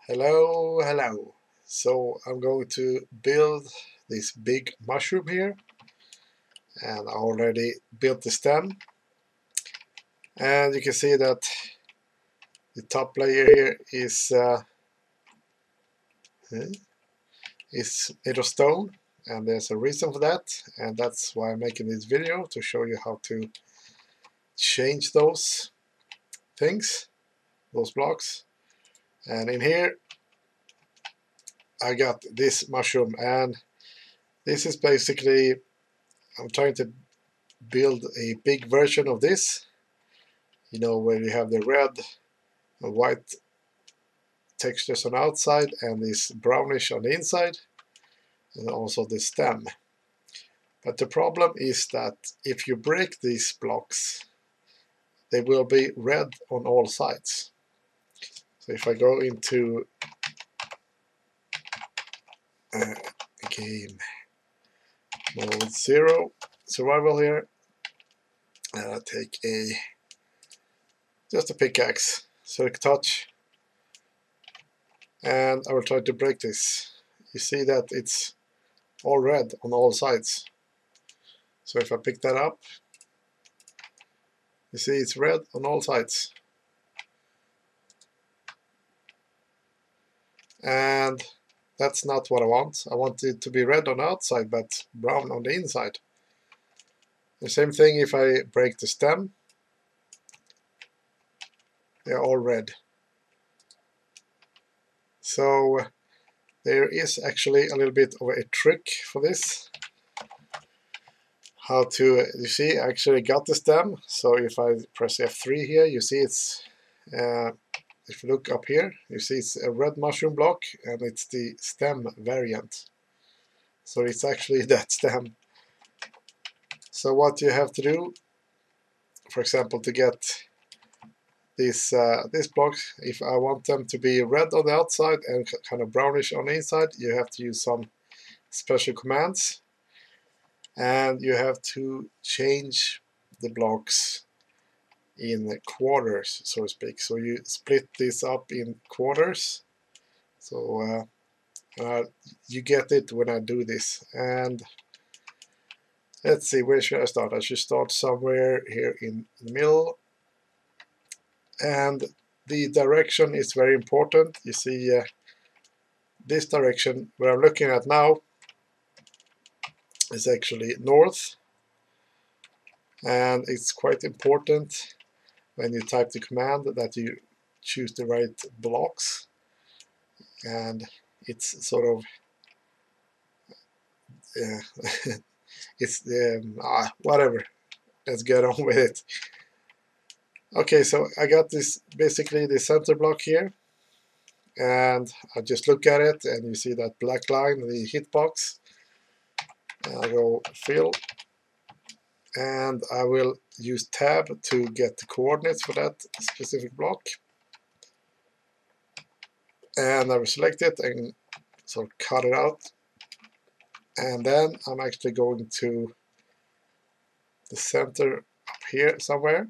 Hello. So I'm going to build this big mushroom here, and I already built the stem. And you can see that the top layer here is made of stone, and there's a reason for that, and that's why I'm making this video, to show you how to change those things, those blocks. And in here I got this mushroom, and this is basically, I'm trying to build a big version of this, where you have the red and white textures on the outside and this brownish on the inside, and also the stem. But the problem is that if you break these blocks, they will be red on all sides. So if I go into game mode 0 survival here, and I'll take just a pickaxe, Silk Touch, and I will try to break this. You see that it's all red on all sides. So if I pick that up, you see it's red on all sides. And that's not what I want. I want it to be red on the outside but brown on the inside. The same thing if I break the stem. They're all red. So there is actually a little bit of a trick for this. How to, you see, I actually got the stem. So if I press F3 here, you see it's, if you look up here, you see it's a red mushroom block, and it's the stem variant. So it's actually that stem. So what you have to do, for example, to get these blocks, if I want them to be red on the outside and kind of brownish on the inside, you have to use some special commands, and you have to change the blocks in quarters, so to speak. So you split this up in quarters. So you get it when I do this. And let's see, where should I start? I should start somewhere here in the middle. And the direction is very important. You see this direction where I'm looking at now is actually north, and it's quite important when you type the command that you choose the right blocks. And it's sort of it's whatever, let's get on with it. Okay, so I got this, basically the center block here, and I just look at it and you see that black line, the hitbox. I'll go fill, and I will use tab to get the coordinates for that specific block, and I will select it and sort of cut it out. And then I'm actually going to the center up here somewhere.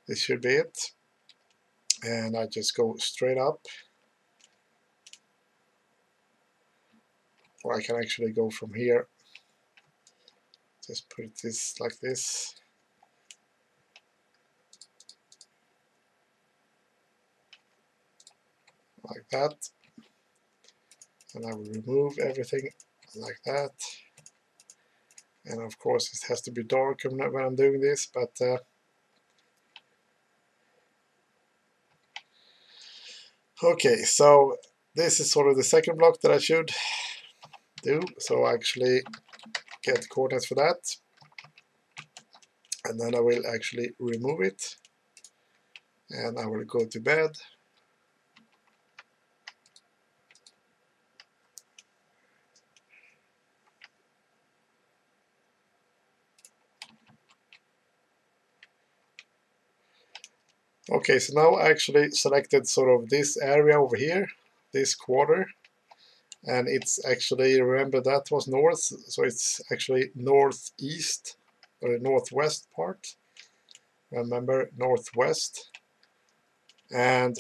This should be it, and I just go straight up, or I can actually go from here. Just put this like this. Like that. And I will remove everything like that. And of course it has to be dark when I'm doing this, but okay, so this is sort of the second block that I should do. So I actually get coordinates for that, and then I will actually remove it, and I will go to bed. Okay, so now I actually selected sort of this area over here, this quarter, and it's actually, remember that was north, so it's actually northeast, or the northwest part. Remember, northwest. And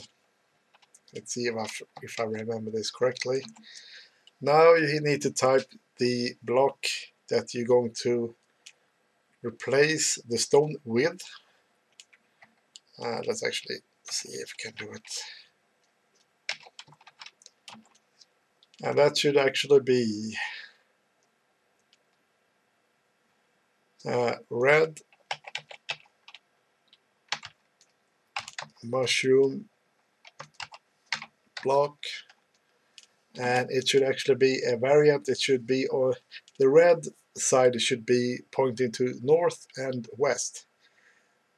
let's see if I remember this correctly. Now you need to type the block that you're going to replace the stone with. Let's actually see if we can do it. And that should actually be red mushroom block, and it should actually be a variant. It should be, or the red side should be pointing to north and west,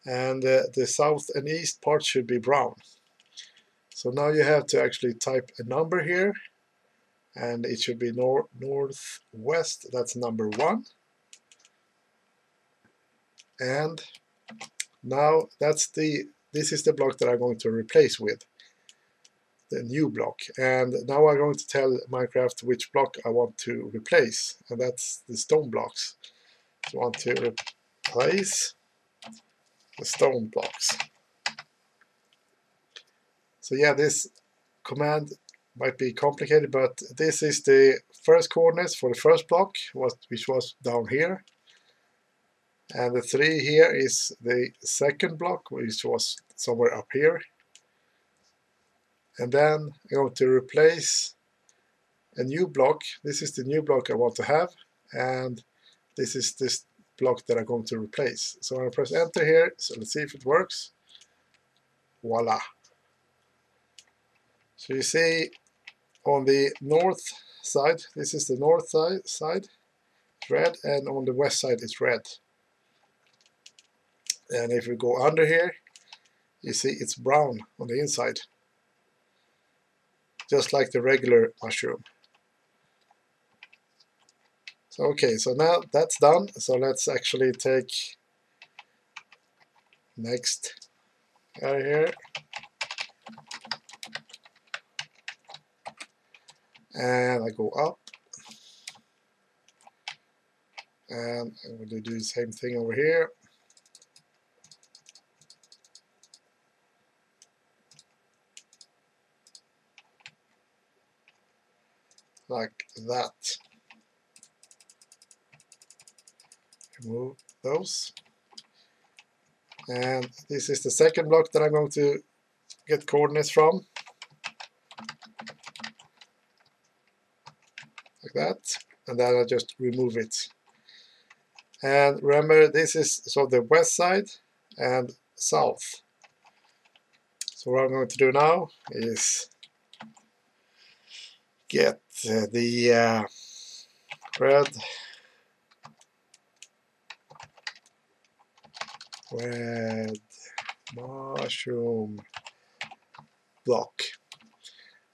and the south and east part should be brown. So now you have to actually type a number here, and it should be northwest. That's number 1. And now this is the block that I'm going to replace with the new block. And now I'm going to tell Minecraft which block I want to replace, and that's the stone blocks. So I want to replace the stone blocks. So yeah, this command might be complicated, but this is the first coordinates for the first block, which was down here. And the 3 here is the second block, which was somewhere up here. And then I'm going to replace a new block. This is the new block I want to have, and this is this block that I'm going to replace. So I'm going to press enter here. So let's see if it works. Voila. So you see on the north side, this is the north side, it's red, and on the west side it's red. And if we go under here, you see it's brown on the inside, just like the regular mushroom. So okay, so now that's done. So let's actually take next here, and I go up, and I'm going to do the same thing over here. Like that. Remove those. And this is the second block that I'm going to get coordinates from. Like that. And then I just remove it. And remember, this is so the west side and south. So what I'm going to do now is get the red mushroom block.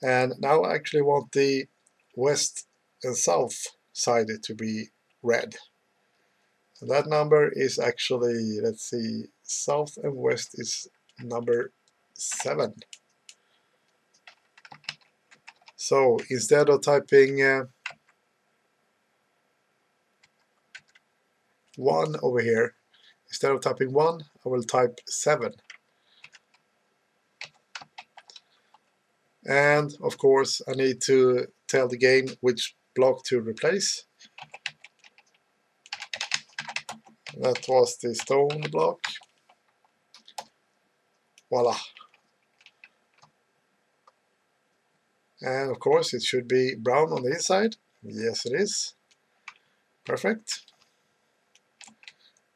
And now I actually want the west and south side to be red. And that number is actually, let's see, south and west is number 7. So instead of typing 1 over here, instead of typing 1, I will type 7. And of course, I need to tell the game which block to replace. That was the stone block. Voila. And of course, it should be brown on the inside. Yes, it is. Perfect.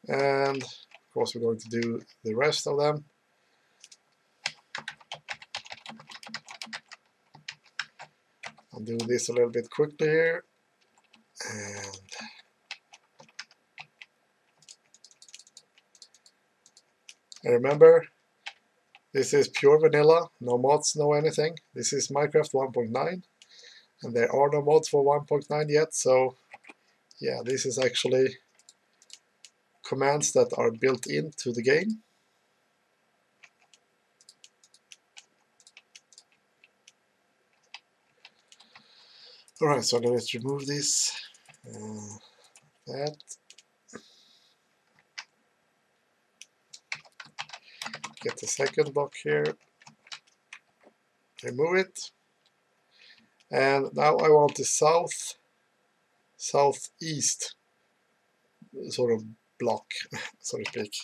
And of course, we're going to do the rest of them. I'll do this a little bit quickly here. And remember, this is pure vanilla, no mods, no anything. This is Minecraft 1.9, and there are no mods for 1.9 yet, so yeah, this is actually commands that are built into the game. Alright, so let's remove this. That. Get the second block here. remove it. And now I want the southeast sort of block, so to speak.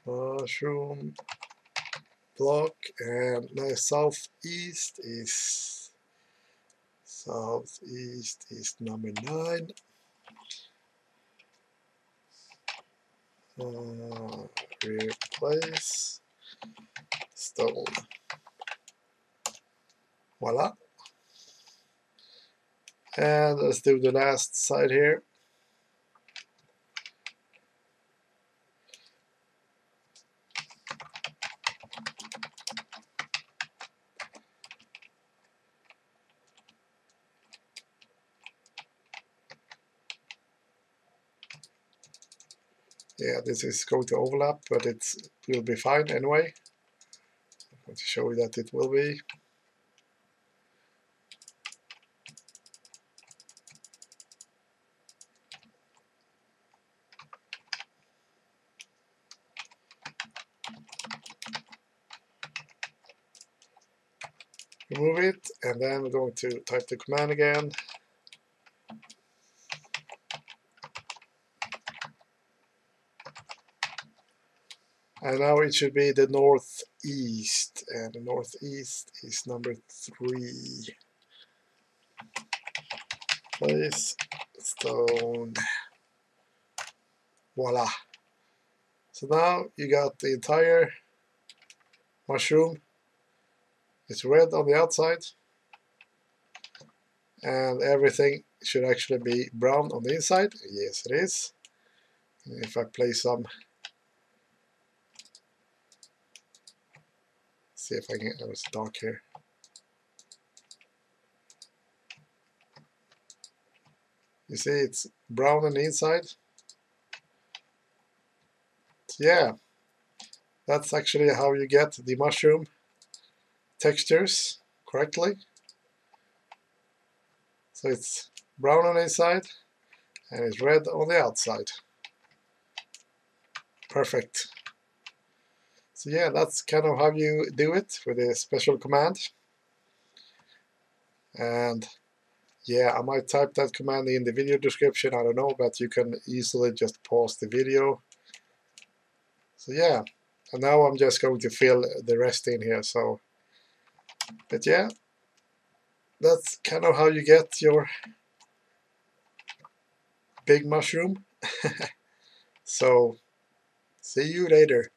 Mushroom block, and now southeast is number 9. Replace stone. Voila. And let's do the last side here. Yeah, this is going to overlap, but it will be fine anyway. I'm going to show you that it will be. Remove it, and then we're going to type the command again. And now it should be the northeast, and the northeast is number 3. Place stone. Voila. So now you got the entire mushroom. It's red on the outside, and everything should actually be brown on the inside. Yes, it is. And if I place some, see if I can. Oh, it's dark here. You see, it's brown on the inside. So yeah, that's actually how you get the mushroom textures correctly. So it's brown on the inside and it's red on the outside. Perfect. So yeah, that's kind of how you do it with a special command. And yeah, I might type that command in the video description, I don't know, but you can easily just pause the video. So yeah, and now I'm just going to fill the rest in here. So, but yeah, that's kind of how you get your big mushroom. So see you later.